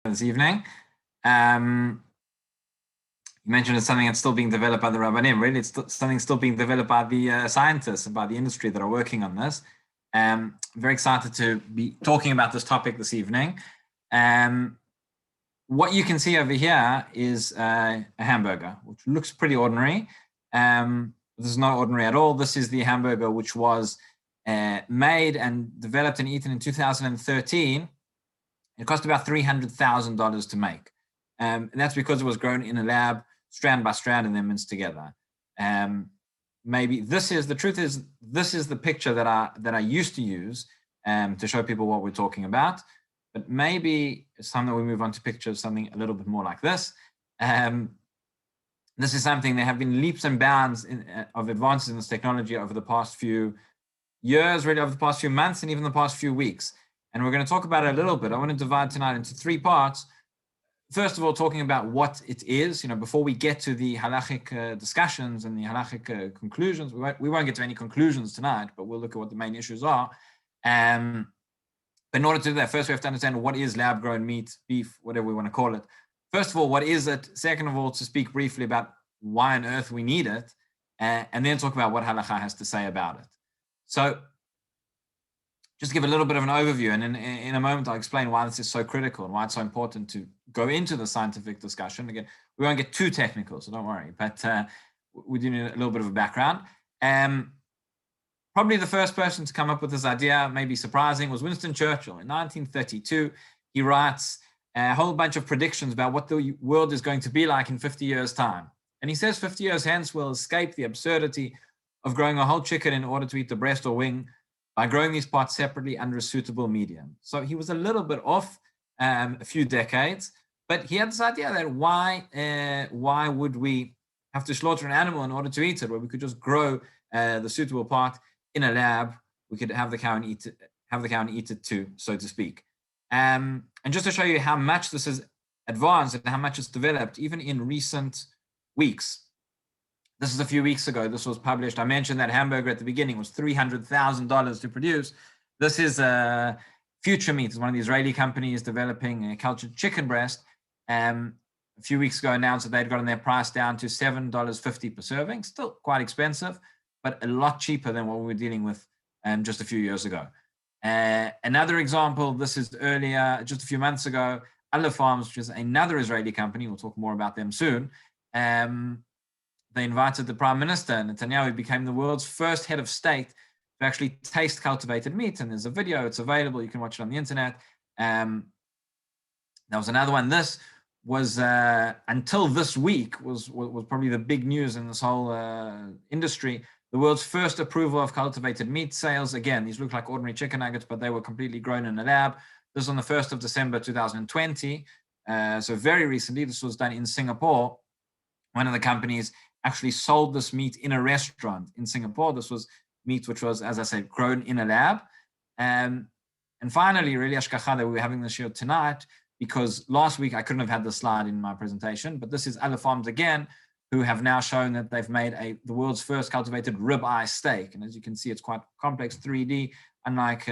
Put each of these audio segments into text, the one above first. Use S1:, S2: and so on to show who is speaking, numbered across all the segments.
S1: This evening. You mentioned it's something that's still being developed by the Rabbanim. Really, it's something still being developed by the scientists and by the industry that are working on this. Very excited to be talking about this topic this evening. What you can see over here is a hamburger, which looks pretty ordinary. This is not ordinary at all. This is the hamburger which was made and developed and eaten in 2013. It cost about $300,000 to make. And that's because it was grown in a lab, strand by strand, and then minced together. Maybe this is the picture that I used to use to show people what we're talking about. But maybe it's time that we move on to pictures, something a little bit more like this. This is something, there have been leaps and bounds of advances in this technology over the past few years, really over the past few months, and even the past few weeks. And we're going to talk about it a little bit. I want to divide tonight into three parts. First of all, talking about what it is, before we get to the halachic discussions and the halachic conclusions. We won't get to any conclusions tonight, but we'll look at what the main issues are. But in order to do that, first we have to understand what is lab-grown meat, beef, whatever we want to call it. First of all, what is it? Second of all, to speak briefly about why on earth we need it, and then talk about what halacha has to say about it. So, just to give a little bit of an overview, and in a moment I'll explain why this is so critical and why it's so important to go into the scientific discussion. Again, we won't get too technical, so don't worry, but we do need a little bit of a background. Probably the first person to come up with this idea, maybe surprising, was Winston Churchill. In 1932, he writes a whole bunch of predictions about what the world is going to be like in 50 years' time. And he says 50 years hence we'll escape the absurdity of growing a whole chicken in order to eat the breast or wing by growing these parts separately under a suitable medium. So he was a little bit off a few decades, but he had this idea that why would we have to slaughter an animal in order to eat it, where we could just grow the suitable part in a lab. We could have the cow and eat it too, so to speak. And just to show you how much this is advanced and how much it's developed, even in recent weeks. This is a few weeks ago. This was published. I mentioned that hamburger at the beginning was $300,000 to produce. This is Future Meat. It's one of the Israeli companies developing a cultured chicken breast. A few weeks ago announced that they'd gotten their price down to $7.50 per serving. Still quite expensive, but a lot cheaper than what we were dealing with just a few years ago. Another example, this is earlier, just a few months ago, Aleph Farms, which is another Israeli company. We'll talk more about them soon. They invited the Prime Minister, Netanyahu, who became the world's first head of state to actually taste cultivated meat. And there's a video, it's available, you can watch it on the internet. There was another one. This was, until this week, was probably the big news in this whole industry. The world's first approval of cultivated meat sales. Again, these look like ordinary chicken nuggets, but they were completely grown in a lab. This was on the 1st of December, 2020. So very recently, this was done in Singapore. One of the companies actually sold this meat in a restaurant in Singapore. This was meat which was, as I said, grown in a lab. And finally, really, Ashkacha, that we were having this show tonight, because last week I couldn't have had the slide in my presentation, but this is Aleph Farms again, who have now shown that they've made the world's first cultivated ribeye steak. And as you can see, it's quite complex, 3D, unlike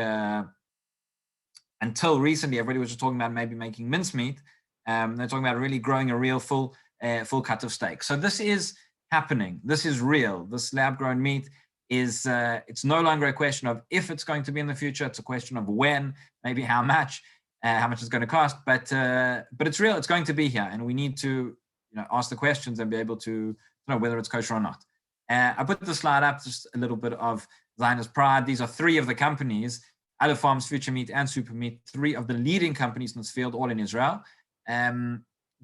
S1: until recently, everybody was just talking about maybe making mincemeat. They're talking about really growing a real full cut of steak. So this is happening. This is real. This lab-grown meat is, it's no longer a question of if it's going to be in the future. It's a question of when, maybe how much it's going to cost. But it's real. It's going to be here, and we need to ask the questions and be able to know whether it's kosher or not. I put the slide up, just a little bit of Zionist pride. These are three of the companies, Aleph Farms, Future Meat, and Super Meat, three of the leading companies in this field, all in Israel.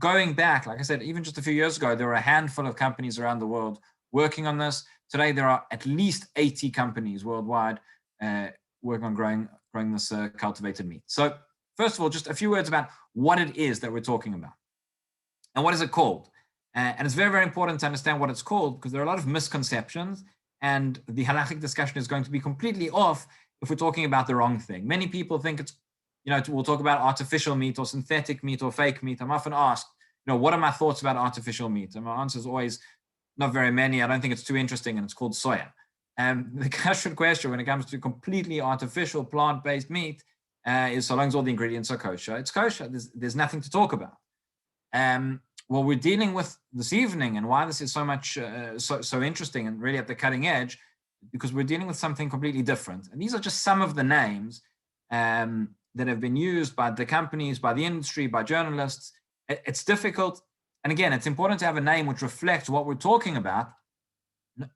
S1: Going back, like I said, even just a few years ago, there were a handful of companies around the world working on this. Today, there are at least 80 companies worldwide working on growing this cultivated meat. So first of all, just a few words about what it is that we're talking about. And what is it called? And it's very, very important to understand what it's called, because there are a lot of misconceptions, and the halachic discussion is going to be completely off if we're talking about the wrong thing. Many people think it's, we'll talk about artificial meat or synthetic meat or fake meat. I'm often asked, what are my thoughts about artificial meat? And my answer is always, not very many. I don't think it's too interesting, and it's called soya. The kashrut question when it comes to completely artificial plant-based meat is so long as all the ingredients are kosher, it's kosher. There's nothing to talk about. What we're dealing with this evening, and why this is so much so interesting and really at the cutting edge, because we're dealing with something completely different. And these are just some of the names that have been used by the companies, by the industry, by journalists. It's difficult. And again, it's important to have a name which reflects what we're talking about.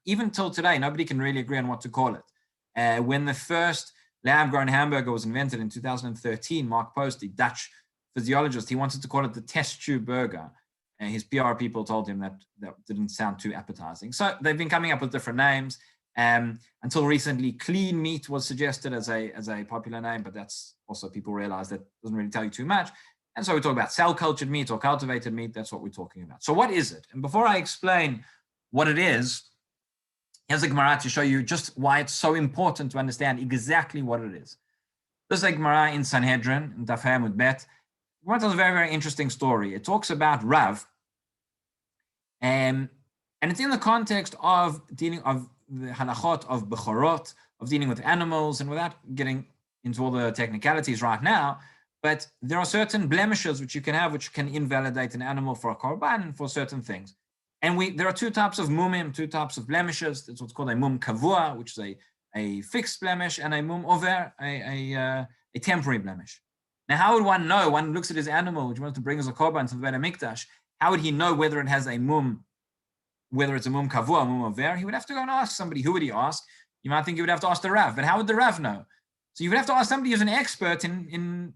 S1: Even till today, nobody can really agree on what to call it. When the first lab-grown hamburger was invented in 2013, Mark Post, the Dutch physiologist, he wanted to call it the test tube burger. And his PR people told him that didn't sound too appetizing. So they've been coming up with different names. Until recently, clean meat was suggested as a popular name, but that's also, people realize that doesn't really tell you too much. And so we talk about cell cultured meat or cultivated meat. That's what we're talking about. So what is it? And before I explain what it is, here's a Gemara to show you just why it's so important to understand exactly what it is. This is a Gemara in Sanhedrin, in Daf Hamud Bet. Gemara tells a very, very interesting story. It talks about Rav, and it's in the context of dealing of the halachot of bechorot, of dealing with animals, and without getting into all the technicalities right now, but there are certain blemishes which you can have, which can invalidate an animal for a korban and for certain things. And there are two types of mumim, two types of blemishes. That's what's called a mum kavua, which is a fixed blemish, and a mum over, a temporary blemish. Now, how would one know? One looks at his animal, which wants to bring as a korban to the Beit HaMikdash. How would he know whether it has a mum, whether it's a mum kavua, mum over? He would have to go and ask somebody. Who would he ask? You might think he would have to ask the Rav, but how would the Rav know? So you would have to ask somebody who's an expert in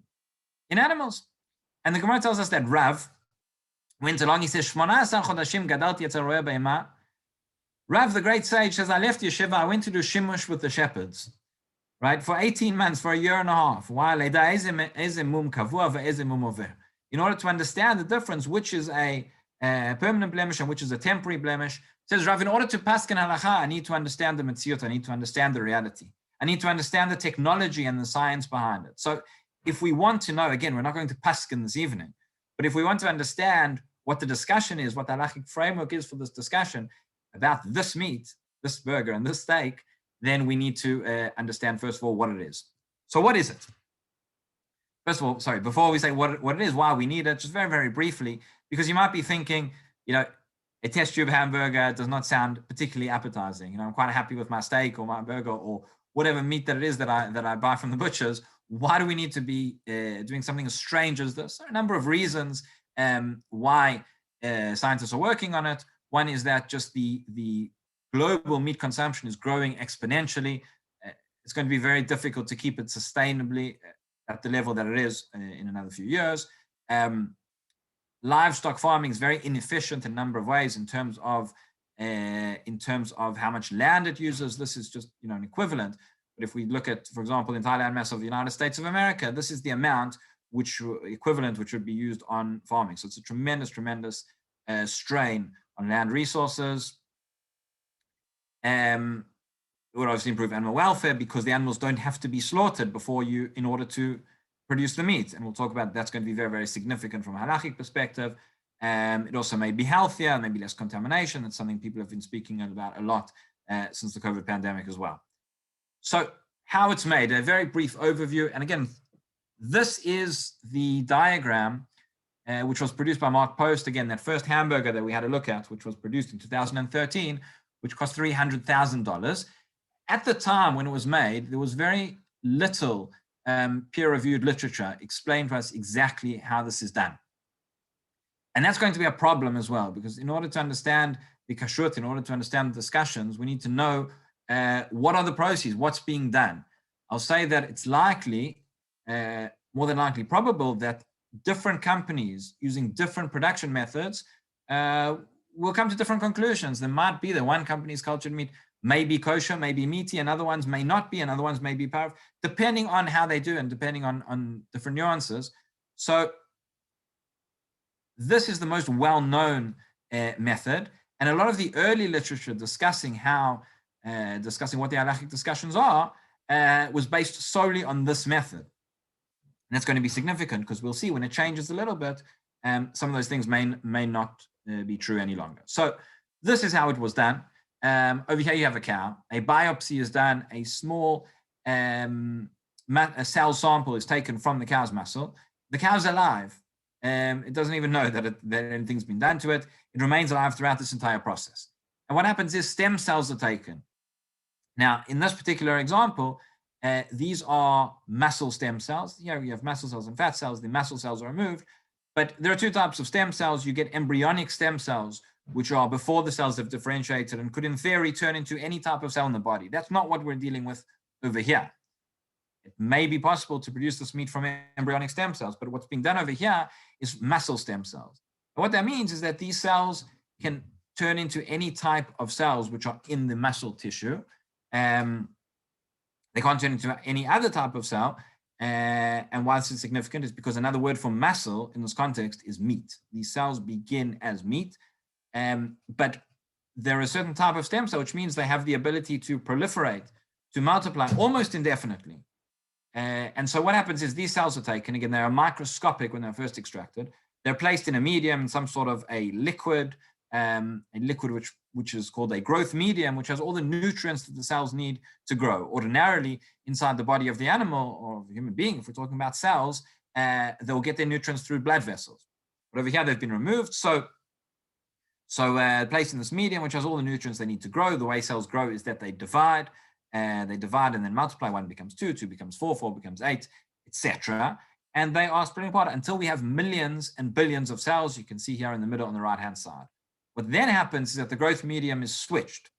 S1: animals. And the Gemara tells us that Rav went along. He says, "18 chodashim gadalti etzel roeh be'ema." Rav, the great sage, says, I left yeshiva. I went to do shimush with the shepherds, right, for 18 months, for a year and a half. Why? In order to understand the difference, which is a permanent blemish and which is a temporary blemish. Says Rav, in order to paskin halacha, I need to understand the metziut. I need to understand the reality. I need to understand the technology and the science behind it. So if we want to know, again, we're not going to paskin this evening, but if we want to understand what the discussion is, what the halachic framework is for this discussion about this meat, this burger, and this steak, then we need to understand, first of all, what it is. So what is it? First of all, sorry, before we say what it is, why we need it, just very, very briefly, because you might be thinking, a test tube hamburger does not sound particularly appetizing. I'm quite happy with my steak or my burger or whatever meat that it is that I buy from the butchers. Why do we need to be doing something as strange as this? There are a number of reasons why scientists are working on it. One is that just the global meat consumption is growing exponentially. It's going to be very difficult to keep it sustainably at the level that it is in another few years. Livestock farming is very inefficient in a number of ways in terms of how much land it uses. This is just an equivalent. But if we look at, for example, the entire land mass of the United States of America, this is the amount which would be used on farming. So it's a tremendous strain on land resources. It would obviously improve animal welfare because the animals don't have to be slaughtered in order to produce the meat. And we'll talk about that's going to be very, very significant from a halachic perspective. It also may be healthier, maybe less contamination. That's something people have been speaking about a lot since the COVID pandemic as well. So how it's made, a very brief overview. And again, this is the diagram which was produced by Mark Post. Again, that first hamburger that we had a look at, which was produced in 2013, which cost $300,000. At the time when it was made, there was very little peer-reviewed literature explaining to us exactly how this is done. And that's going to be a problem as well, because in order to understand the kashrut, in order to understand the discussions, we need to know what are the processes, what's being done. I'll say that it's likely, more than likely probable, that different companies using different production methods will come to different conclusions. There might be that one company's cultured meat may be kosher, may be meaty, and other ones may not be, and other ones may be powerful, depending on how they do and depending on different nuances. So this is the most well-known method, and a lot of the early literature discussing what the halachic discussions are was based solely on this method. And that's going to be significant because we'll see when it changes a little bit, some of those things may not be true any longer. So this is how it was done. Over here you have a cow. A biopsy is done. A small a cell sample is taken from the cow's muscle, the cow's alive. It doesn't even know that anything's been done to it. It remains alive throughout this entire process. And what happens is stem cells are taken. Now, in this particular example, these are muscle stem cells. Here you have muscle cells and fat cells. The muscle cells are removed. But there are two types of stem cells. You get embryonic stem cells, which are before the cells have differentiated and could, in theory, turn into any type of cell in the body. That's not what we're dealing with over here. It may be possible to produce this meat from embryonic stem cells, but what's being done over here is muscle stem cells. And what that means is that these cells can turn into any type of cells which are in the muscle tissue. They can't turn into any other type of cell. And why this is significant is because another word for muscle in this context is meat. These cells begin as meat, but they're a certain type of stem cell, which means they have the ability to proliferate, to multiply almost indefinitely. And so what happens is these cells are taken, again, they are microscopic when they're first extracted. They're placed in a medium, in some sort of a liquid which is called a growth medium, which has all the nutrients that the cells need to grow. Ordinarily, inside the body of the animal or the human being, if we're talking about cells, they'll get their nutrients through blood vessels. But over here, they've been removed. So placed in this medium, which has all the nutrients they need to grow. The way cells grow is that they divide and then multiply. 1 becomes 2, 2 becomes 4, 4 becomes 8, etc. And they are spreading apart until we have millions and billions of cells. You can see here in the middle on the right-hand side. What then happens is that the growth medium is switched,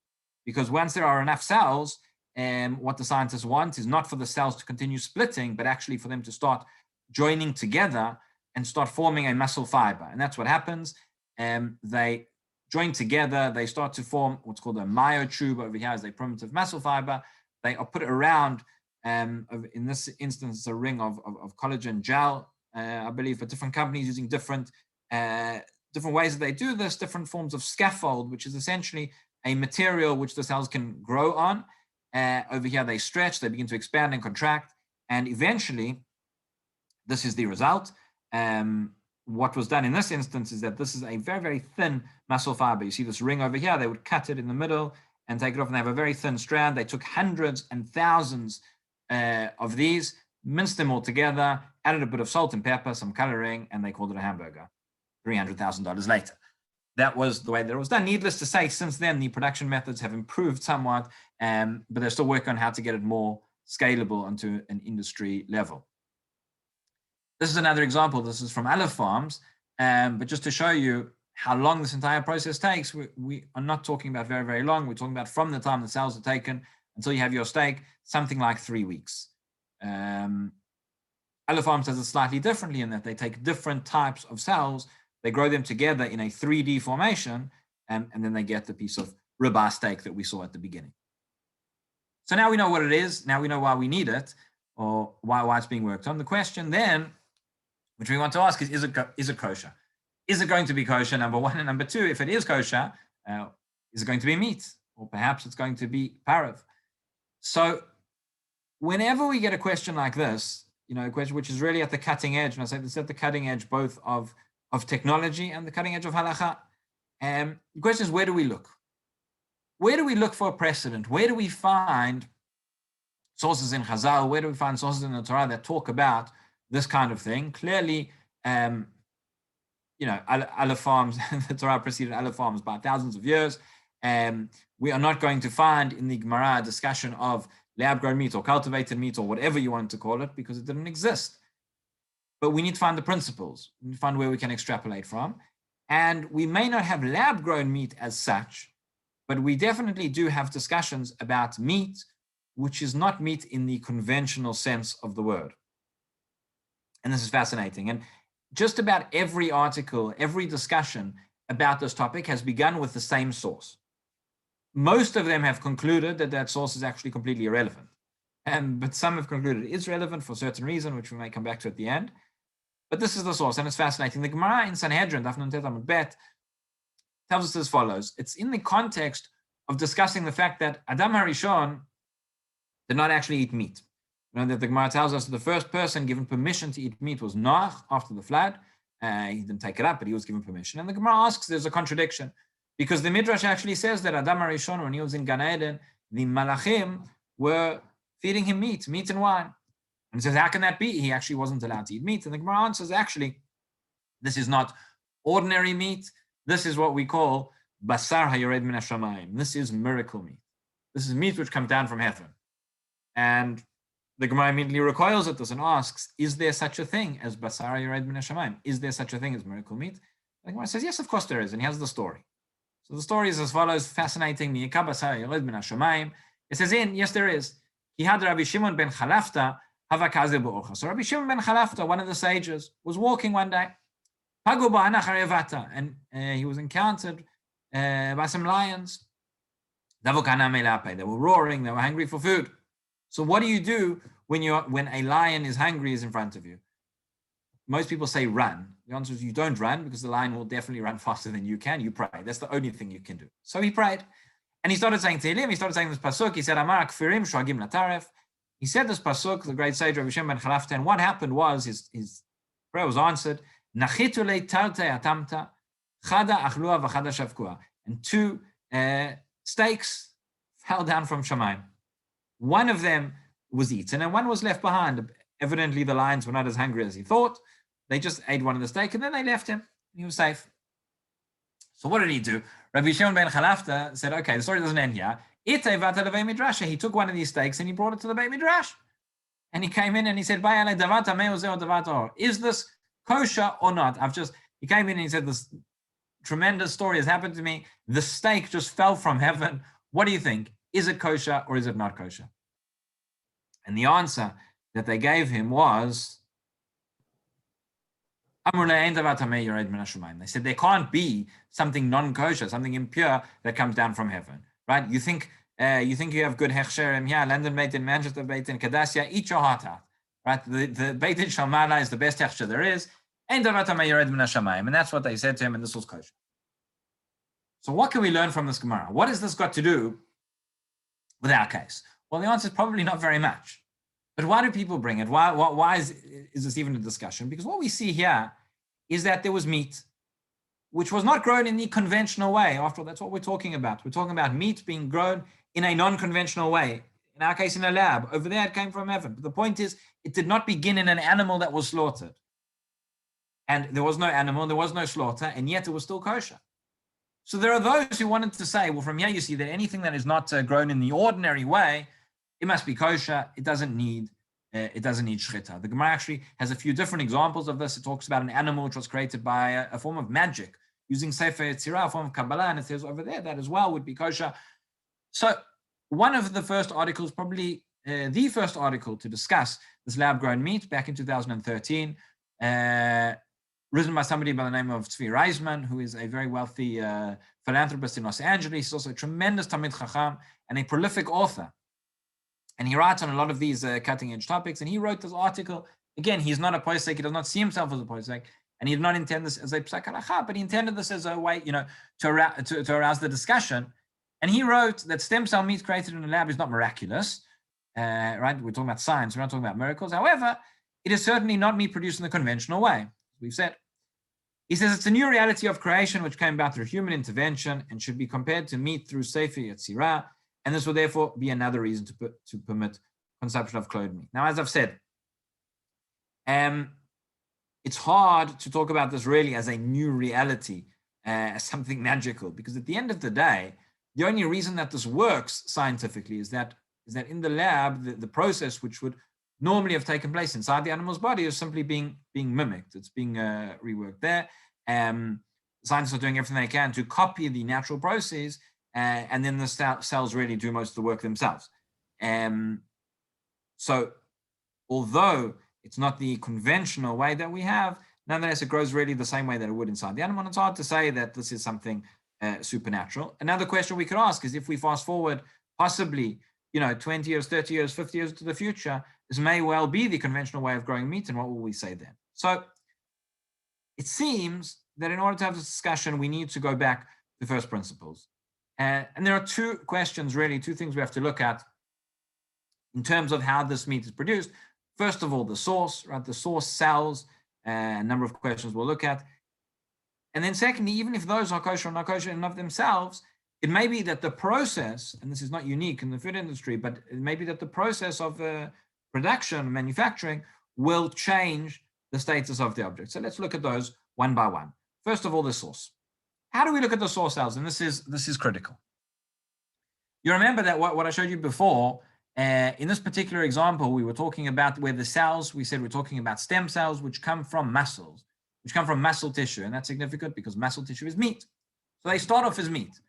S1: because once there are enough cells, what the scientists want is not for the cells to continue splitting, but actually for them to start joining together and start forming a muscle fiber. And that's what happens. They join together, they start to form what's called a myotube. Over here is a primitive muscle fiber. They are put around, in this instance, it's a ring of collagen gel, I believe, but different companies using different ways that they do this, different forms of scaffold, which is essentially a material which the cells can grow on. Over here, they stretch, they begin to expand and contract, and eventually, this is the result. What was done in this instance is that this is a very, very thin muscle fiber. You see this ring over here, they would cut it in the middle and take it off, and they have a very thin strand. They took hundreds and thousands of these, minced them all together, added a bit of salt and pepper, some coloring, and they called it a hamburger. $300,000 later. That was the way that it was done. Needless to say, since then, the production methods have improved somewhat, but they're still working on how to get it more scalable onto an industry level. This is another example. This is from Aleph Farms, but just to show you how long this entire process takes, we are not talking about very, very long. We're talking about from the time the cells are taken until you have your steak, something like 3 weeks. Aleph Farms does it slightly differently in that they take different types of cells, they grow them together in a 3D formation, and then they get the piece of ribeye steak that we saw at the beginning. So now we know what it is. Now we know why we need it, or why it's being worked on. The question then, which we want to ask, is it kosher? Is it going to be kosher, number one? And number two, if it is kosher, is it going to be meat? Or perhaps it's going to be parav. So whenever we get a question like this, a question which is really at the cutting edge, and I say this at the cutting edge both of technology and the cutting edge of halacha, the question is, where do we look? Where do we look for a precedent? Where do we find sources in Chazal? Where do we find sources in the Torah that talk about this kind of thing? Clearly, Aleph Farms, the Torah preceded Aleph Farms by thousands of years. We are not going to find in the Gemara a discussion of lab-grown meat or cultivated meat or whatever you want to call it, because it didn't exist. But we need to find the principles. We need to find where we can extrapolate from. And we may not have lab-grown meat as such, but we definitely do have discussions about meat, which is not meat in the conventional sense of the word. And this is fascinating. And just about every article, every discussion about this topic has begun with the same source. Most of them have concluded that that source is actually completely irrelevant. But some have concluded it is relevant for a certain reason, which we may come back to at the end. But this is the source, and it's fascinating. The Gemara in Sanhedrin, Daf Nun Tet Amud Bet, tells us as follows. It's in the context of discussing the fact that Adam HaRishon did not actually eat meat. That the Gemara tells us that the first person given permission to eat meat was Noach after the flood. He didn't take it up, but he was given permission. And the Gemara asks, there's a contradiction, because the Midrash actually says that Adam HaRishon, when he was in Gan Eden, the Malachim were feeding him meat and wine. And he says, how can that be? He actually wasn't allowed to eat meat. And the Gemara answers, actually, this is not ordinary meat. This is what we call basar hayored min hashamayim. This is miracle meat. This is meat which comes down from heaven. And the Gemara immediately recoils at this and asks, is there such a thing as basar hayored min hashamayim? Is there such a thing as miracle meat? The Gemara says, yes, of course there is. And he has the story. So the story is as follows, fascinating. It says yes, there is. He had Rabbi Shimon ben Chalafta, so Rabbi Shimon ben Chalafta, one of the sages, was walking one day, and he was encountered by some lions. They were roaring, they were hungry for food. So what do you do when a lion is hungry, is in front of you? Most people say run. The answer is you don't run, because the lion will definitely run faster than you can. You pray. That's the only thing you can do. So he prayed. And he started saying Tehillim, he started saying this pasuk. He said, Amar kfirim shoagim lataref. He said this pasuk, the great sage Rabbi Shimon ben Chalafta, and what happened was his prayer was answered. Nachitu le tarte atamta, chada achlua v'chada shavkua. And two steaks fell down from Shamayim. One of them was eaten and one was left behind. Evidently, the lions were not as hungry as he thought. They just ate one of the steak and then they left him. He was safe. So what did he do? Rabbi Shimon ben Chalafta said, okay, the story doesn't end here. He took one of these steaks and he brought it to the Beit Midrash. And he came in and he said, is this kosher or not? He came in and he said, this tremendous story has happened to me. The steak just fell from heaven. What do you think? Is it kosher or is it not kosher? And the answer that they gave him was, they said there can't be something non-kosher, something impure that comes down from heaven, right? You think you have good hechsherim here, London Beit in Manchester Beit in Kadassia, eat your heart out, right? The Beit in Shalmana is the best hechsher there is, and that's what they said to him, and this was kosher. So what can we learn from this Gemara? What has this got to do with our case? Well, the answer is probably not very much. But why do people bring it? Why is this even a discussion? Because what we see here is that there was meat, which was not grown in the conventional way. After all, that's what we're talking about. We're talking about meat being grown in a non-conventional way. In our case, in a lab. Over there, it came from heaven. But the point is, it did not begin in an animal that was slaughtered. And there was no animal, there was no slaughter, and yet it was still kosher. So there are those who wanted to say, well, from here you see that anything that is not grown in the ordinary way, it must be kosher. It doesn't need shchita. The Gemara actually has a few different examples of this. It talks about an animal which was created by a form of magic, using Sefer Yetzirah, a form of Kabbalah, and it says over there that as well would be kosher. So one of the first articles, probably the first article to discuss this lab-grown meat back in 2013, written by somebody by the name of Tzvi Reisman, who is a very wealthy philanthropist in Los Angeles. He's also a tremendous Talmid Chacham and a prolific author. And he writes on a lot of these cutting-edge topics. And he wrote this article. Again, he's not a posek. He does not see himself as a posek. And he did not intend this as a psak halacha, but he intended this as a way, to arouse the discussion. And he wrote that stem cell meat created in a lab is not miraculous. Right? We're talking about science. We're not talking about miracles. However, it is certainly not meat produced in the conventional way, as we've said. He says it's a new reality of creation which came about through human intervention and should be compared to meat through Sefer Yetzirah. And this will therefore be another reason to permit consumption of cloned meat. Now, as I've said, it's hard to talk about this really as a new reality, as something magical, because at the end of the day, the only reason that this works scientifically is that in the lab, the process which would normally have taken place inside the animal's body is simply being mimicked. It's being reworked there. Scientists are doing everything they can to copy the natural process, and then the cells really do most of the work themselves. So although it's not the conventional way that we have, nonetheless, it grows really the same way that it would inside the animal. And it's hard to say that this is something supernatural. Another question we could ask is if we fast forward possibly 20 years, 30 years, 50 years to the future, this may well be the conventional way of growing meat, and what will we say then? So it seems that in order to have this discussion, we need to go back to first principles. And there are two questions, really, two things we have to look at in terms of how this meat is produced. First of all, the source, right? The source cells, a number of questions we'll look at. And then secondly, even if those are kosher or not kosher in and of themselves, it may be that the process, and this is not unique in the food industry, but it may be that the process of production, manufacturing, will change the status of the object. So let's look at those one by one. First of all, the source. How do we look at the source cells? And this is critical. You remember that what I showed you before, in this particular example, we were talking about where the cells, we said we're talking about stem cells, which come from muscles, which come from muscle tissue. And that's significant because muscle tissue is meat. So they start off as meat.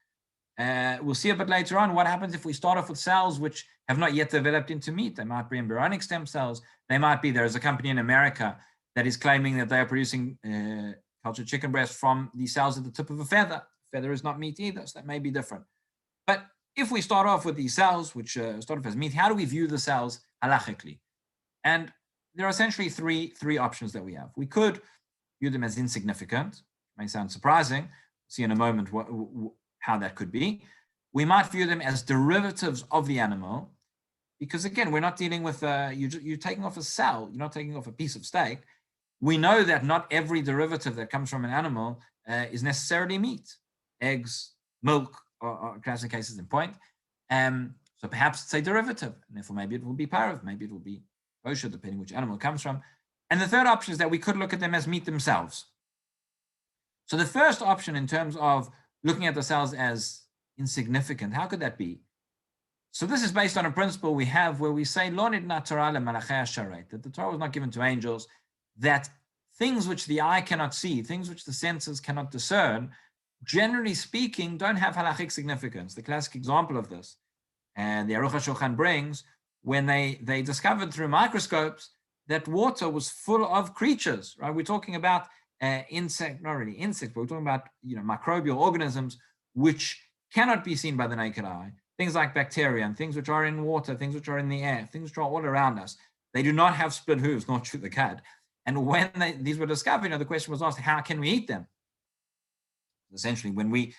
S1: We'll see a bit later on what happens if we start off with cells which have not yet developed into meat. They might be embryonic stem cells. They might be, there's a company in America that is claiming that they are producing cultured chicken breast from the cells at the tip of a feather. Feather is not meat either, so that may be different. But if we start off with these cells, which start off as meat, how do we view the cells halachically? And there are essentially three options that we have. We could view them as insignificant. It may sound surprising. We'll see in a moment how that could be. We might view them as derivatives of the animal, because again, we're not dealing with, you're taking off a cell, you're not taking off a piece of steak. We know that not every derivative that comes from an animal is necessarily meat. Eggs, milk are classic cases in point. So perhaps it's a derivative, and therefore maybe it will be parov, maybe it will be kosher, depending which animal it comes from. And the third option is that we could look at them as meat themselves. So the first option in terms of looking at the cells as insignificant, how could that be? So this is based on a principle we have where we say, that the Torah was not given to angels, that things which the eye cannot see, things which the senses cannot discern, generally speaking, don't have halachic significance. The classic example of this, and the Aruch HaShulchan brings, when they discovered through microscopes that water was full of creatures, right? We're talking about not really insects, but we're talking about microbial organisms which cannot be seen by the naked eye. Things like bacteria and things which are in water, things which are in the air, things which are all around us. They do not have split hooves, nor chew the cud. And when these were discovered, the question was asked, how can we eat them? Essentially, when we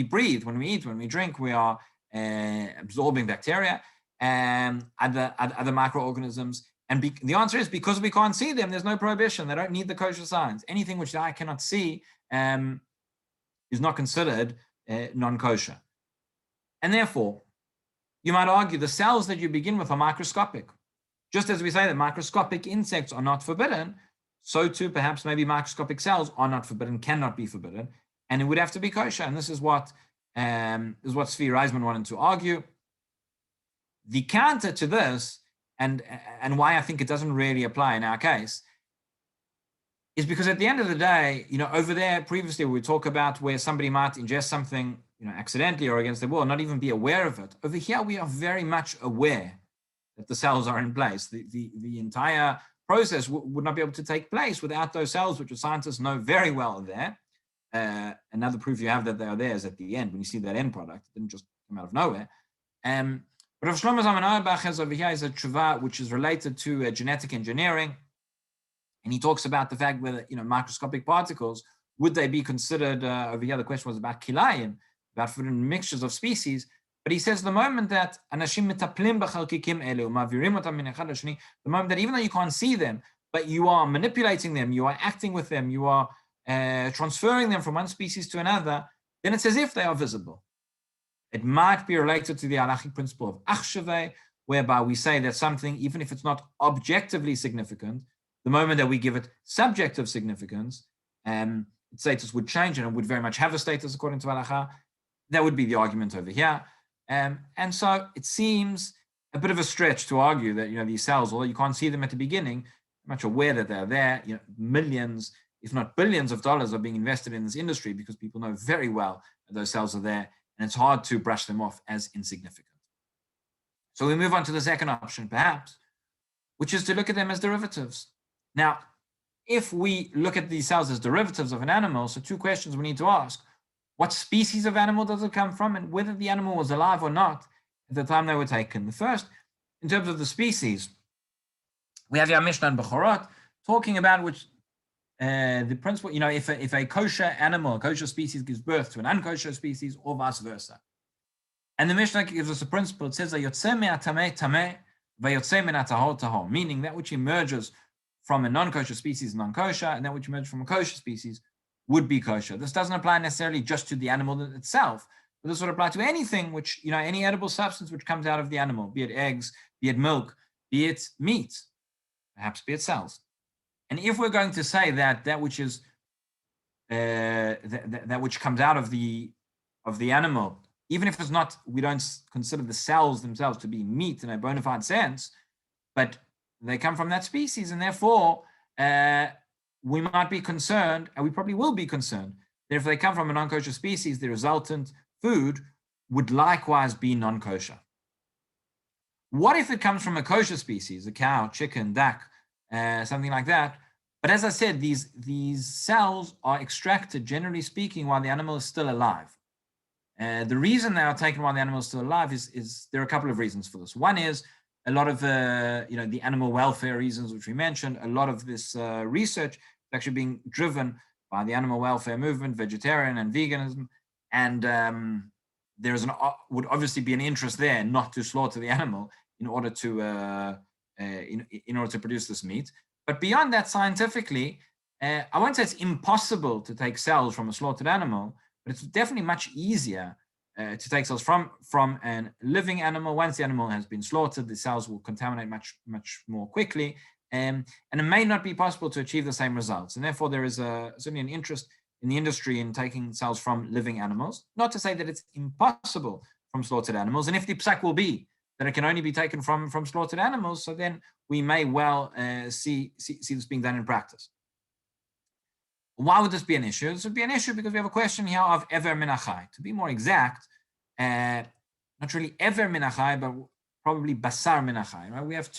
S1: breathe, when we eat, when we drink, we are absorbing bacteria and other microorganisms. And the answer is because we can't see them, there's no prohibition. They don't need the kosher signs. Anything which the eye cannot see is not considered non-kosher. And therefore, you might argue the cells that you begin with are microscopic. Just as we say that microscopic insects are not forbidden, so too perhaps maybe microscopic cells are not forbidden, cannot be forbidden, and it would have to be kosher. And this is what Zvi Reisman wanted to argue. The counter to this, and why I think it doesn't really apply in our case, is because at the end of the day, over there previously we talk about where somebody might ingest something, accidentally or against the will, not even be aware of it. Over here, we are very much aware that the cells are in place. The entire process would not be able to take place without those cells, which scientists know very well are there. Another proof you have that they are there is at the end, when you see that end product. It didn't just come out of nowhere. But Rav Shlomo Zalman Auerbach has over here is a tshuva which is related to genetic engineering. And he talks about the fact whether, microscopic particles, would they be considered, over here the question was about kilayim, about foreign mixtures of species. But he says the moment that anashim metaplim b'chalkikim elu, mavirim otam min echad l'sheni, the moment that even though you can't see them, but you are manipulating them, you are acting with them, you are transferring them from one species to another, then it's as if they are visible. It might be related to the halachic principle of achsheveh, whereby we say that something, even if it's not objectively significant, the moment that we give it subjective significance, its status would change and it would very much have a status according to halacha. That would be the argument over here. And so it seems a bit of a stretch to argue that, these cells, although you can't see them at the beginning, you're much aware that they're there. Millions, if not billions of dollars are being invested in this industry because people know very well that those cells are there, and it's hard to brush them off as insignificant. So we move on to the second option, perhaps, which is to look at them as derivatives. Now, if we look at these cells as derivatives of an animal, so two questions we need to ask. What species of animal does it come from, and whether the animal was alive or not at the time they were taken? The first, in terms of the species, we have your Mishnah and Bechorot talking about which the principle, if a kosher animal, a kosher species gives birth to an unkosher species or vice versa. And the Mishnah gives us a principle. It says, meaning that which emerges from a non-kosher species is non-kosher, and that which emerges from a kosher species would be kosher. This doesn't apply necessarily just to the animal itself, but this would apply to anything which, any edible substance which comes out of the animal, be it eggs, be it milk, be it meat, perhaps be it cells. And if we're going to say that that which is that which comes out of the animal, even if it's not, we don't consider the cells themselves to be meat in a bona fide sense, but they come from that species, and therefore we might be concerned, and we probably will be concerned, that if they come from a non-kosher species, the resultant food would likewise be non-kosher. What if it comes from a kosher species, a cow, chicken, duck, something like that? But as I said, these cells are extracted, generally speaking, while the animal is still alive. The reason they are taken while the animal is still alive is there are a couple of reasons for this. One is a lot of the animal welfare reasons, which we mentioned. A lot of this research is actually being driven by the animal welfare movement, vegetarian and veganism, and would obviously be an interest there not to slaughter the animal in order to in order to produce this meat. But beyond that, scientifically, I won't say it's impossible to take cells from a slaughtered animal, but it's definitely much easier to take cells from a living animal. Once the animal has been slaughtered, the cells will contaminate much more quickly, and it may not be possible to achieve the same results. And therefore, there is certainly an interest in the industry in taking cells from living animals. Not to say that it's impossible from slaughtered animals, and if the psak will be that it can only be taken from slaughtered animals, so then we may well see this being done in practice. Why would this be an issue? This would be an issue because we have a question here of ever min achai. To be more exact, not really ever min achai, but probably basar min achai. Right? We have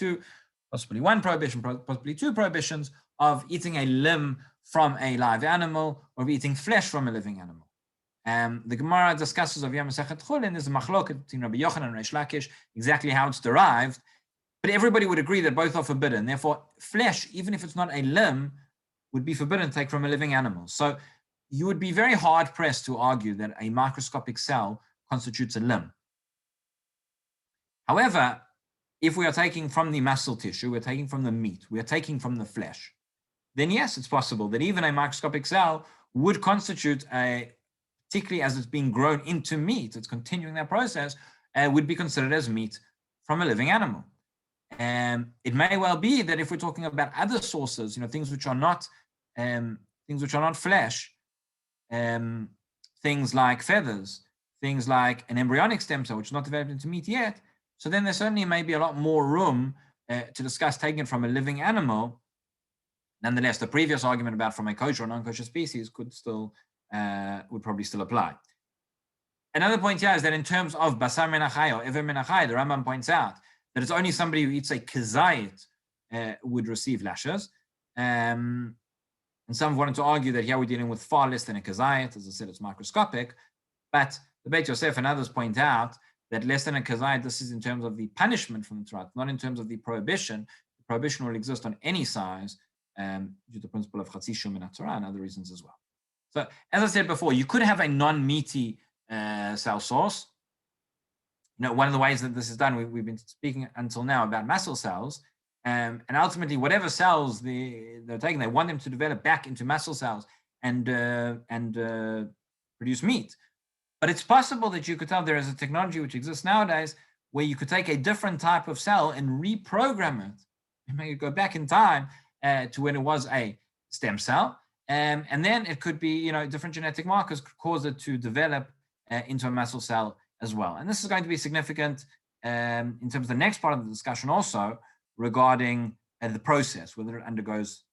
S1: possibly one prohibition, possibly two prohibitions of eating a limb from a live animal or of eating flesh from a living animal. The Gemara discusses of Yom Masechet Chulin. There's a machloket between Rabbi Yochanan and Reish Lakish, exactly how it's derived, but everybody would agree that both are forbidden. Therefore, flesh, even if it's not a limb, would be forbidden to take from a living animal. So you would be very hard pressed to argue that a microscopic cell constitutes a limb. However, if we are taking from the muscle tissue, we're taking from the meat, we are taking from the flesh, then yes, it's possible that even a microscopic cell would constitute particularly as it's being grown into meat, it's continuing that process, would be considered as meat from a living animal. It may well be that if we're talking about other sources, things which are not flesh, things like feathers, things like an embryonic stem cell, which is not developed into meat yet, so then there certainly may be a lot more room to discuss taking it from a living animal. Nonetheless, the previous argument about from a kosher or non-kosher species would probably still apply. Another point here is that in terms of basar min achai or ever min achai, the Rambam points out that it's only somebody who eats a kazayit would receive lashes. And some wanted to argue that here we're dealing with far less than a kazayit. As I said, it's microscopic. But the Beit Yosef and others point out that less than a kazayit, this is in terms of the punishment from the Torah, not in terms of the prohibition. The prohibition will exist on any size due to the principle of chatzi shum in Torah and other reasons as well. So, as I said before, you could have a non-meaty cell source. One of the ways that this is done, we've been speaking until now about muscle cells, and ultimately, whatever cells they're taking, they want them to develop back into muscle cells and produce meat. But it's possible that you could tell there is a technology which exists nowadays where you could take a different type of cell and reprogram it and make it go back in time to when it was a stem cell. And then it could be, different genetic markers could cause it to develop into a muscle cell as well. And this is going to be significant in terms of the next part of the discussion also regarding the process, whether it undergoes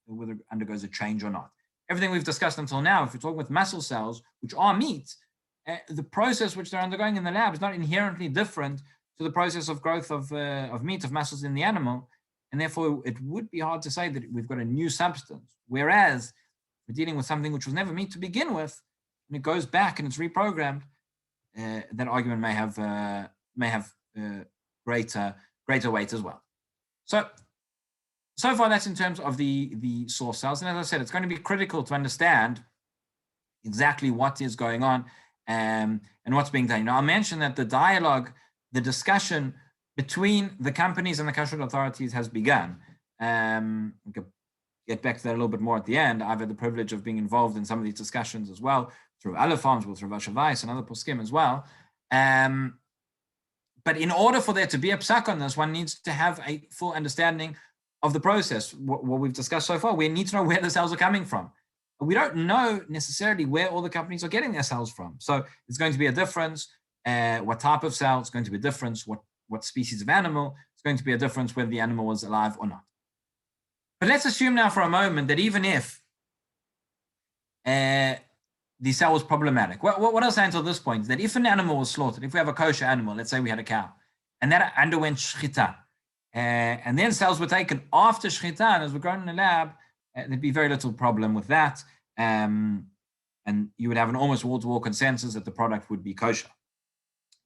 S1: a change or not. Everything we've discussed until now, if we're talking with muscle cells, which are meat, the process which they're undergoing in the lab is not inherently different to the process of growth of meat, of muscles in the animal. And therefore, it would be hard to say that we've got a new substance. Whereas we're dealing with something which was never meat to begin with, and it goes back and it's reprogrammed, that argument may have greater weight as well. So far that's in terms of the source cells. And as I said, it's going to be critical to understand exactly what is going on and what's being done. I'll mention that the dialogue, the discussion between the companies and the kashrut authorities has begun. We could get back to that a little bit more at the end. I've had the privilege of being involved in some of these discussions as well, through Aleph Farms, through Rav Asher Weiss and other poskim as well. But in order for there to be a psak on this, one needs to have a full understanding of the process, what we've discussed so far. We need to know where the cells are coming from. We don't know necessarily where all the companies are getting their cells from. So it's going to be a difference. What type of cell? It's going to be a difference. What species of animal? It's going to be a difference whether the animal was alive or not. But let's assume now for a moment that even if the cell was problematic, what I'll say until this point is that if an animal was slaughtered, if we have a kosher animal, let's say we had a cow, and that underwent shchita, and then cells were taken after shchita, and as were grown in the lab, there'd be very little problem with that. And you would have an almost wall-to-wall consensus that the product would be kosher.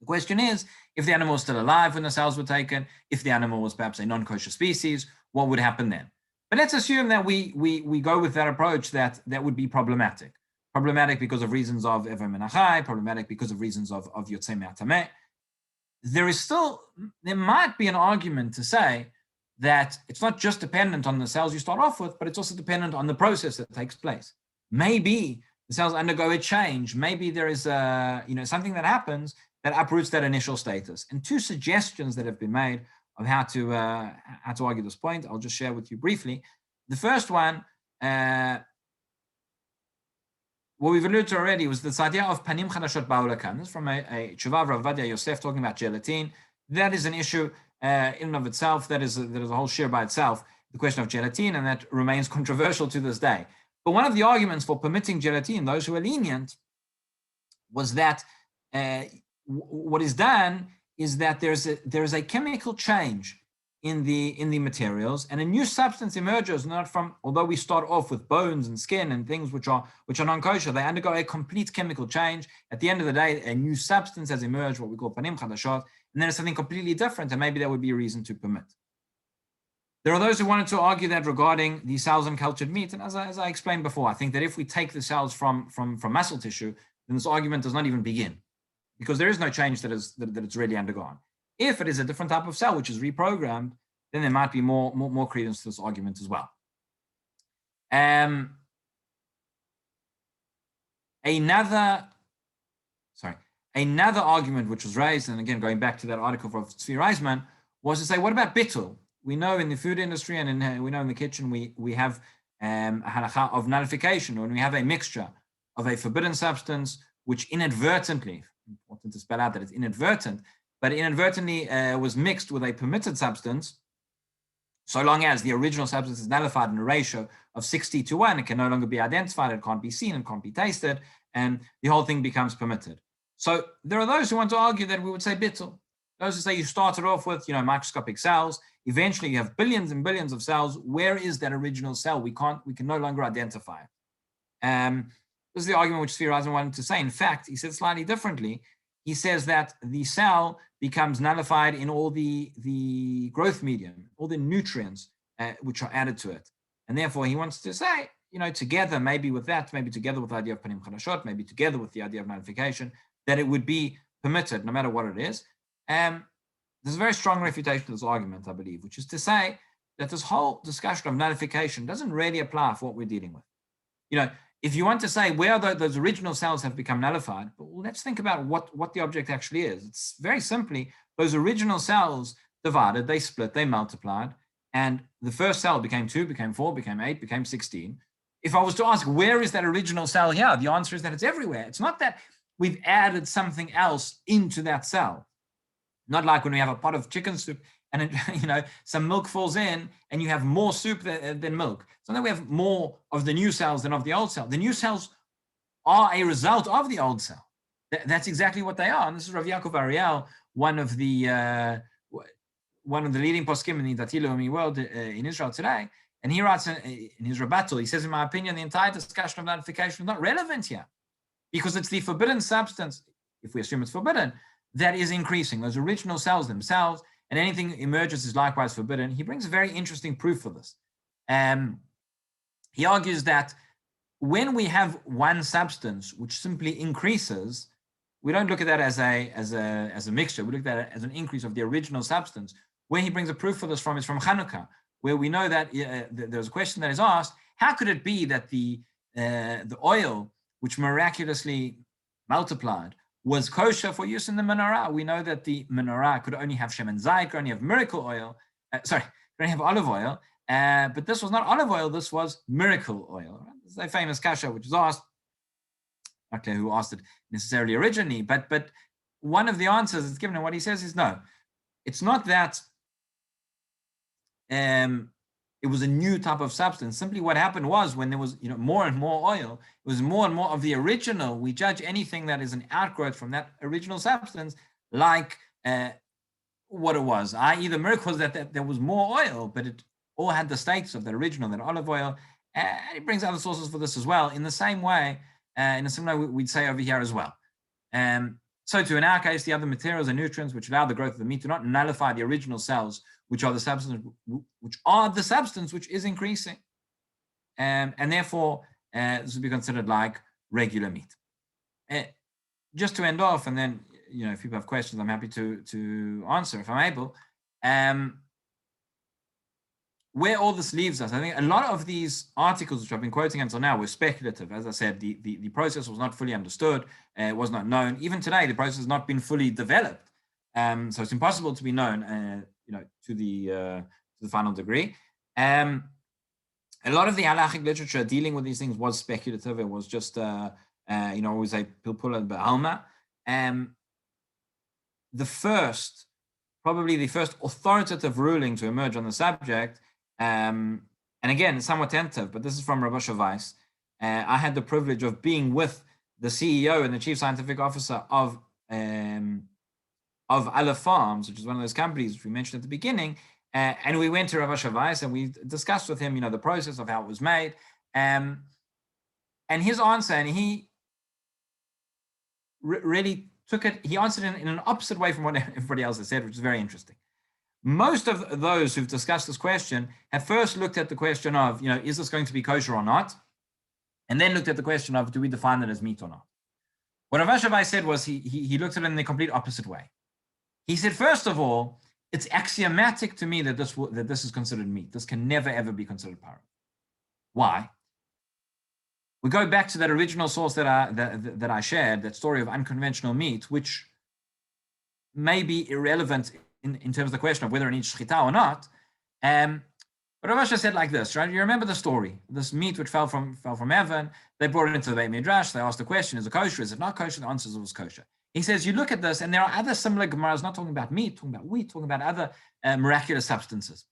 S1: The question is, if the animal was still alive when the cells were taken, if the animal was perhaps a non-kosher species, what would happen then? But let's assume that we go with that approach that would be problematic. Problematic because of reasons of Ever Menachai, problematic because of reasons of Yotzei Me'atameh. There might be an argument to say that it's not just dependent on the cells you start off with, but it's also dependent on the process that takes place. Maybe the cells undergo a change. Maybe there is something that happens that uproots that initial status. And two suggestions that have been made of how to argue this point, I'll just share with you briefly. The first one, what we've alluded to already, was this idea of panim chadashot ba'olakan. This is from a tshuva of Rav Ovadia Yosef talking about gelatin. That is an issue in and of itself. That is a whole shir by itself, the question of gelatin, and that remains controversial to this day. But one of the arguments for permitting gelatin, those who are lenient, was that what is done is that there is a chemical change in the materials, and a new substance emerges, not from, although we start off with bones and skin and things which are non-kosher, they undergo a complete chemical change. At the end of the day, a new substance has emerged, what we call panim chadashot, and then it's something completely different, and maybe that would be a reason to permit. There are those who wanted to argue that regarding the cells in cultured meat, and as I explained before, I think that if we take the cells from muscle tissue, then this argument does not even begin, because there is no change that it's really undergone. If it is a different type of cell which is reprogrammed, then there might be more credence to this argument as well. Another argument which was raised, and again going back to that article from Tzvi Reisman, was to say, what about bittul? We know in the food industry and we know in the kitchen we have a halacha of nullification, or when we have a mixture of a forbidden substance which inadvertently, important to spell out that it's inadvertent, but inadvertently was mixed with a permitted substance, so long as the original substance is nullified in a ratio of 60-1, it can no longer be identified, it can't be seen, it can't be tasted, and the whole thing becomes permitted. So there are those who want to argue that we would say bittul. Those who say you started off with microscopic cells, eventually you have billions and billions of cells. Where is that original cell? We can no longer identify it. This is the argument which Tzvi Reisman wanted to say. In fact, he said slightly differently. He says that the cell becomes nullified in all the growth medium, all the nutrients which are added to it. And therefore he wants to say, together, maybe with that, maybe together with the idea of panim chadashot, maybe together with the idea of nullification, that it would be permitted no matter what it is. There's a very strong refutation to this argument, I believe, which is to say that this whole discussion of nullification doesn't really apply for what we're dealing with. If you want to say where those original cells have become nullified, but let's think about what the object actually is. It's very simply, those original cells divided, they split, they multiplied, and the first cell became 2, became 4, became 8, became 16. If I was to ask, where is that original cell here? The answer is that it's everywhere. It's not that we've added something else into that cell. Not like when we have a pot of chicken soup and some milk falls in and you have more soup than milk. So now we have more of the new cells than of the old cell. The new cells are a result of the old cell. That's exactly what they are. And this is Rav Yaakov Ariel, one of the leading poskim in the Dati Leumi world in Israel today. And he writes in his rebuttal, he says, in my opinion, the entire discussion of nullification is not relevant here, because it's the forbidden substance, if we assume it's forbidden, that is increasing. Those original cells themselves, and anything emerges is likewise forbidden. He brings a very interesting proof for this. He argues that when we have one substance which simply increases, we don't look at that as a mixture. We look at that as an increase of the original substance. Where he brings a proof for this from is from Chanukah, where we know that there's a question that is asked: how could it be that the oil, which miraculously multiplied, was kosher for use in the menorah. We know that the menorah could only have shemen zayit, could only have miracle oil. Could only have olive oil. But this was not olive oil. This was miracle oil. Right? This is a famous kasha which was asked. Not clear who asked it necessarily originally, but one of the answers that's given, and what he says is no, it's not that it was a new type of substance. Simply what happened was when there was more and more oil, it was more and more of the original. We judge anything that is an outgrowth from that original substance like what it was, i.e. the miracle was that there was more oil, but it all had the status of that original, that olive oil. And it brings other sources for this as well. In the same way, in a similar way, we'd say over here as well. So too, in our case, the other materials and nutrients which allow the growth of the meat do not nullify the original cells, which are the substance which is increasing, and therefore this would be considered like regular meat. Just to end off, and then if people have questions, I'm happy to answer if I'm able. Where all this leaves us, I think a lot of these articles which I've been quoting until now were speculative. As I said, the process was not fully understood, it was not known. Even today, the process has not been fully developed, so it's impossible to be known, to the final degree. A lot of the halachic literature dealing with these things was speculative. It was just, always a pilpula ba'alma. Probably the first authoritative ruling to emerge on the subject. And again, somewhat tentative, but this is from Rabbi Weiss. I had the privilege of being with the CEO and the chief scientific officer of Aleph Farms, which is one of those companies which we mentioned at the beginning. And we went to Rabbi Weiss and we discussed with him, the process of how it was made. And his answer, and he really took it, he answered in an opposite way from what everybody else has said, which is very interesting. Most of those who've discussed this question have first looked at the question of, is this going to be kosher or not? And then looked at the question of, do we define it as meat or not? What Rav Asher said was he looked at it in the complete opposite way. He said, first of all, it's axiomatic to me that this is considered meat. This can never, ever be considered parah. Why? We go back to that original source that I shared, that story of unconventional meat, which may be irrelevant in terms of the question of whether it needs shchita or not. But Rav Asher said like this, right? You remember the story, this meat which fell from heaven. They brought it into the Beit Midrash. They asked the question, is it kosher? Is it not kosher? The answer was kosher. He says, you look at this, and there are other similar Gemaras, not talking about meat, talking about wheat, talking about other miraculous substances.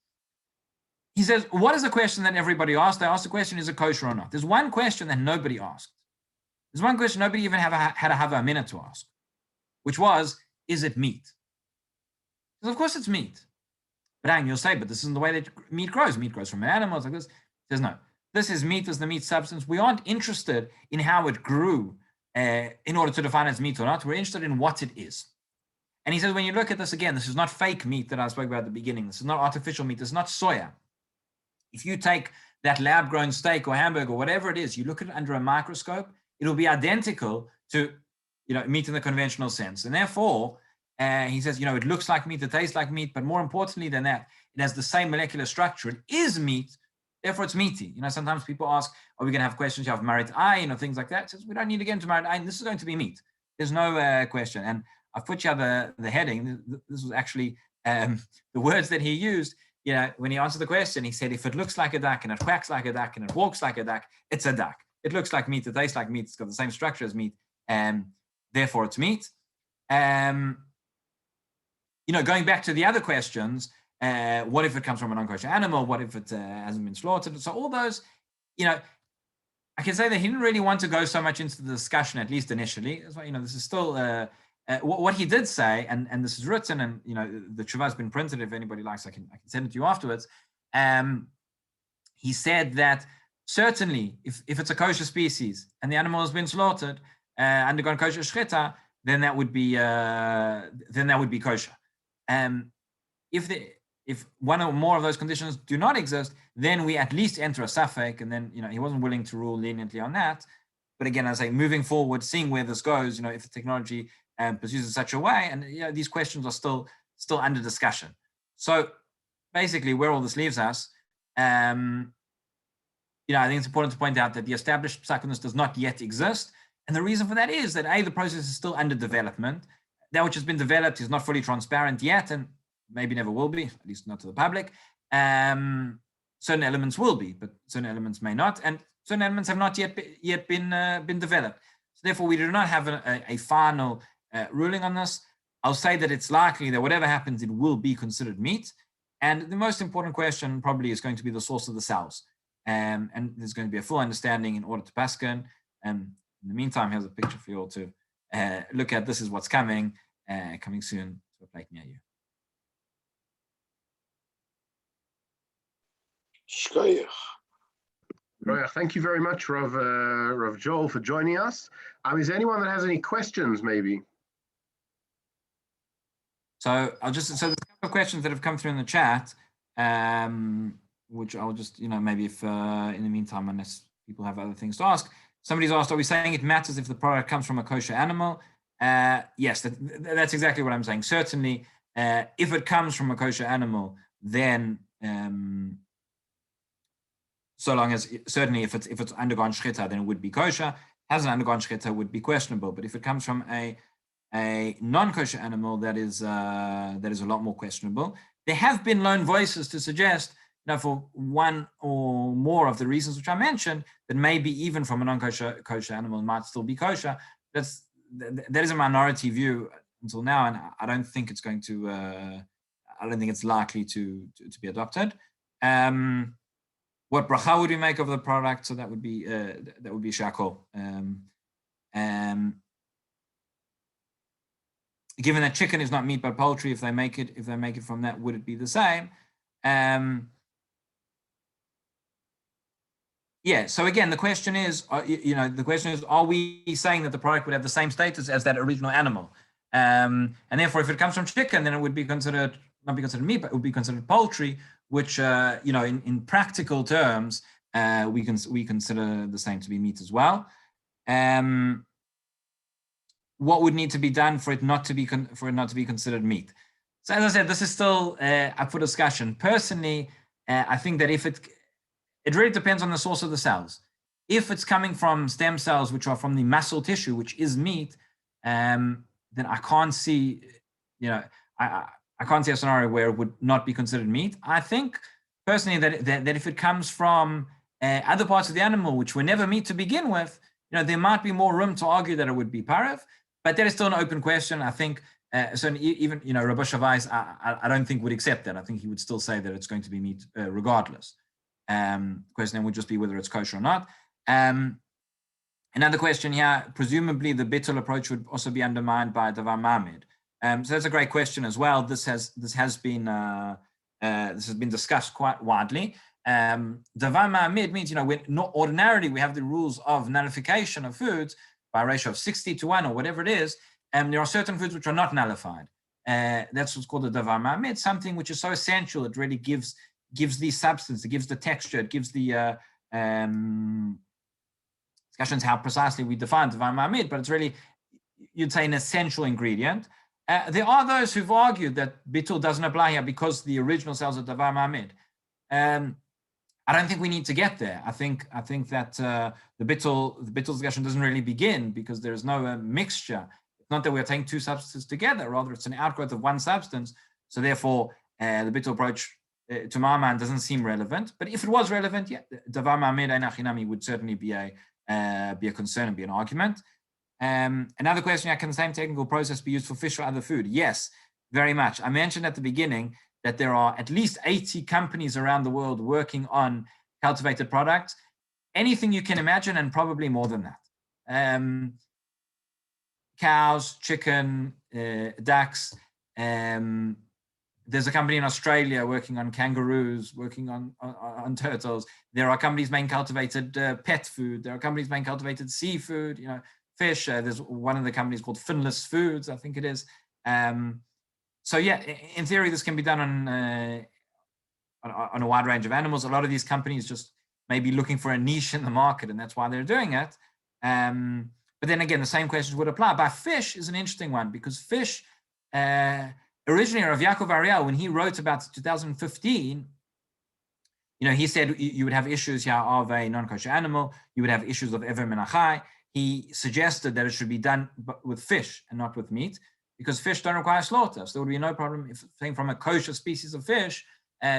S1: He says, what is the question that everybody asked? They asked the question, is it kosher or not? There's one question that nobody asked. There's one question nobody even had to have a minute to ask, which was, is it meat? Because of course it's meat. But you'll say, but this isn't the way that meat grows. Meat grows from animals like this. He says, no, this is meat, this is the meat substance. We aren't interested in how it grew in order to define as meat or not. We're interested in what it is. And he says, when you look at this again, this is not fake meat that I spoke about at the beginning. This is not artificial meat. This is not soya. If you take that lab-grown steak or hamburger or whatever it is, you look at it under a microscope, it'll be identical to meat in the conventional sense. And therefore, he says, it looks like meat, it tastes like meat, but more importantly than that, it has the same molecular structure. It is meat, therefore it's meaty. Sometimes people ask, are we going to have questions? You have marit ayin or things like that. It says, we don't need to get into marit ayin. This is going to be meat. There's no question. And I've put you the heading. This was actually the words that he used. When he answered the question, he said, if it looks like a duck and it quacks like a duck and it walks like a duck, it's a duck. It looks like meat, it tastes like meat, it's got the same structure as meat, and therefore it's meat. Going back to the other questions, what if it comes from a non-kosher animal? What if it hasn't been slaughtered? So all those, I can say that he didn't really want to go so much into the discussion, at least initially. That's why, this is still what he did say, and this is written, and the tshuva has been printed. If anybody likes, I can send it to you afterwards. He said that certainly, if it's a kosher species and the animal has been slaughtered, undergone kosher shchita, then that would be kosher. If one or more of those conditions do not exist, then we at least enter a safek, and then he wasn't willing to rule leniently on that. But again, as I say, moving forward, seeing where this goes, if the technology pursues in such a way, and these questions are still under discussion. So basically, where all this leaves us, I think it's important to point out that the established psak on this does not yet exist. And the reason for that is that A, the process is still under development. That which has been developed is not fully transparent yet, and maybe never will be, at least not to the public. Certain elements will be, but certain elements may not, and certain elements have not yet been developed. So therefore, we do not have a final ruling on this. I'll say that it's likely that whatever happens, it will be considered meat. And the most important question probably is going to be the source of the cells. And there's going to be a full understanding in order to paskin. In the meantime, here's a picture for you all to look at. This is what's coming soon to a plate near you.
S2: Thank you very much, Rav Joel, for joining us. Is there anyone that has any questions, maybe?
S1: So there's a couple of questions that have come through in the chat, which I'll just, maybe if in the meantime, unless people have other things to ask. Somebody's asked, are we saying it matters if the product comes from a kosher animal? Yes, that's exactly what I'm saying. Certainly, if it comes from a kosher animal, then so long as, certainly if it's undergone shchita, then it would be kosher. Hasn't undergone shchita, would be questionable. But if it comes from a non-kosher animal, that is a lot more questionable. There have been lone voices to suggest, for one or more of the reasons which I mentioned, that maybe even from a non-kosher animal might still be kosher. That is a minority view until now, and I don't think it's going to. I don't think it's likely to be adopted. What bracha would we make of the product? So that would be shakol. Given that chicken is not meat but poultry, if they make it from that, would it be the same? Yeah. So again, the question is, are we saying that the product would have the same status as that original animal? And therefore, if it comes from chicken, then it would be considered not be considered meat, but it would be considered poultry, which in practical terms, we consider the same to be meat as well. What would need to be done for it not to be considered meat? So as I said, this is still up for discussion. Personally, I think that if it really depends on the source of the cells. If it's coming from stem cells, which are from the muscle tissue, which is meat, then I can't see, I can't see a scenario where it would not be considered meat. I think personally that if it comes from other parts of the animal, which were never meat to begin with, there might be more room to argue that it would be parav, but that is still an open question. I think certainly even, Rabbi Shavais, I don't think would accept that. I think he would still say that it's going to be meat regardless. Question then would just be whether it's kosher or not. Another question here, presumably the bittul approach would also be undermined by davar ma'amid. So that's a great question as well. This has been discussed quite widely. Davar ma'amid means, ordinarily we have the rules of nullification of foods by a ratio of 60-1 or whatever it is. And there are certain foods which are not nullified. That's what's called the davar ma'amid, something which is so essential. It really gives the substance, it gives the texture, it gives the discussions how precisely we define davar ma'amid, but it's really, you'd say, an essential ingredient. There are those who've argued that bittul doesn't apply here because the original cells are davar ma'amid. I don't think we need to get there. I think that the bittul discussion doesn't really begin because there is no mixture. It's not that we're taking two substances together, rather it's an outgrowth of one substance. So therefore, the bittul approach, to my mind, doesn't seem relevant. But if it was relevant, yeah, davar ma'amid ein achinami would certainly be a concern and be an argument. Another question: can the same technical process be used for fish or other food? Yes, very much. I mentioned at the beginning that there are at least 80 companies around the world working on cultivated products. Anything you can imagine, and probably more than that. Cows, chicken, ducks. There's a company in Australia working on kangaroos, working on turtles. There are companies making cultivated pet food. There are companies making cultivated seafood, fish. There's one of the companies called Finless Foods, I think it is. So yeah, in theory, this can be done on a wide range of animals. A lot of these companies just may be looking for a niche in the market, and that's why they're doing it. But then again, the same questions would apply. But fish is an interesting one because fish, originally Rav Yaakov Ariel, when he wrote about 2015, he said you would have issues here of a non-kosher animal. You would have issues of Ever Menachai. he suggested that it should be done with fish and not with meat, because fish don't require slaughter. So there would be no problem if taking from a kosher species of fish,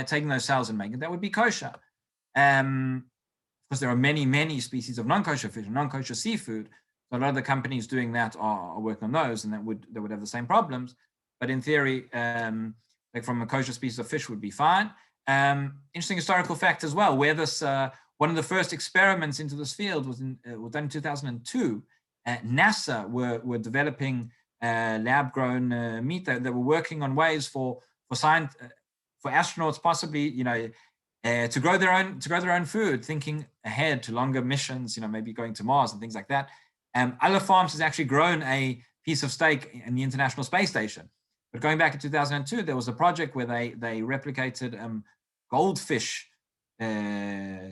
S1: taking those cells and making it, that would be kosher. Because there are many, many species of non-kosher fish and non-kosher seafood. So a lot of the companies doing that are working on those, and that would have the same problems. But in theory, like from a kosher species of fish would be fine. Interesting historical fact as well, where this one of the first experiments into this field was done in 2002. NASA were developing lab-grown meat. They were working on ways for astronauts, possibly, to grow their own food, thinking ahead to longer missions, maybe going to Mars and things like that. Other Farms has actually grown a piece of steak in the International Space Station. But going back in 2002, there was a project where they replicated goldfish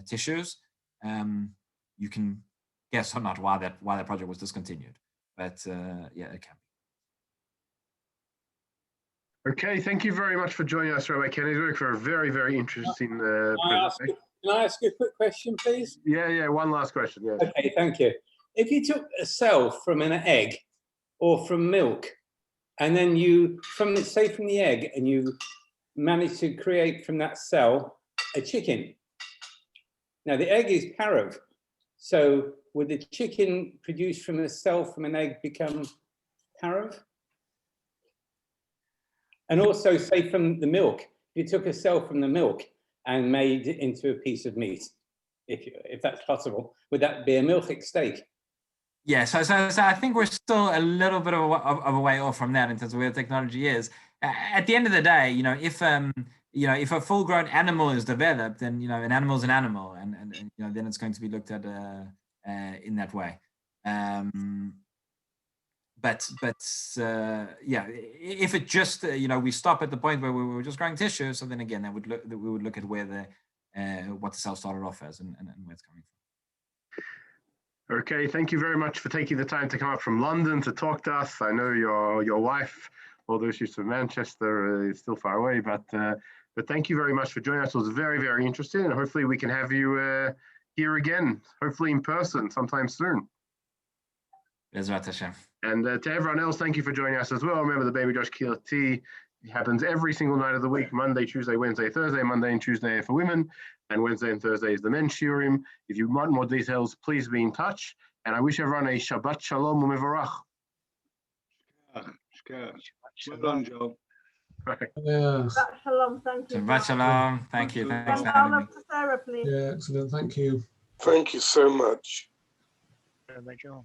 S1: tissues. You can guess or not why that project was discontinued, but yeah, it can be.
S2: Okay, thank you very much for joining us, Rabbi Kenigsberg, for a very, very interesting presentation.
S3: Can I ask you a quick question, please?
S2: Yeah, one last question, yes.
S3: Okay, thank you. If you took a cell from an egg or from milk, and then from the egg, and you managed to create from that cell a chicken. Now the egg is parov, so would the chicken produced from a cell from an egg become parov? And also, say from the milk, if you took a cell from the milk and made it into a piece of meat, if that's possible, would that be a milchic steak? Yeah,
S1: so I think we're still a little bit of a way off from that in terms of where the technology is. At the end of the day, if a full-grown animal is developed, then an animal is an animal, and then it's going to be looked at in that way. But yeah, if it just we stop at the point where we were just growing tissue, so then again we would look at where what the cell started off as and where it's coming from.
S2: Okay, thank you very much for taking the time to come up from London to talk to us. I know your wife, although she's from Manchester, is still far away, but thank you very much for joining us. It was very, very interesting, and hopefully we can have you here again, hopefully in person sometime soon.
S1: Bezrat Hashem.
S2: And to everyone else, thank you for joining us as well. Remember, the Baby Josh Kila Tea happens every single night of the week, Monday, Tuesday, Wednesday, Thursday, Monday and Tuesday for women, and Wednesday and Thursday is the men's shiurim. If you want more details, please be in touch. And I wish everyone a Shabbat Shalom u'mevarach.
S4: Well done, Joel.
S5: Yes.
S6: Shabbat Shalom, thank you.
S1: Shabbat Shalom. Thank you. Thanks for
S6: And
S1: having
S6: all
S1: me.
S6: of Sarah, please.
S5: Yeah, excellent. Thank you.
S4: Thank you so much.
S7: Joel.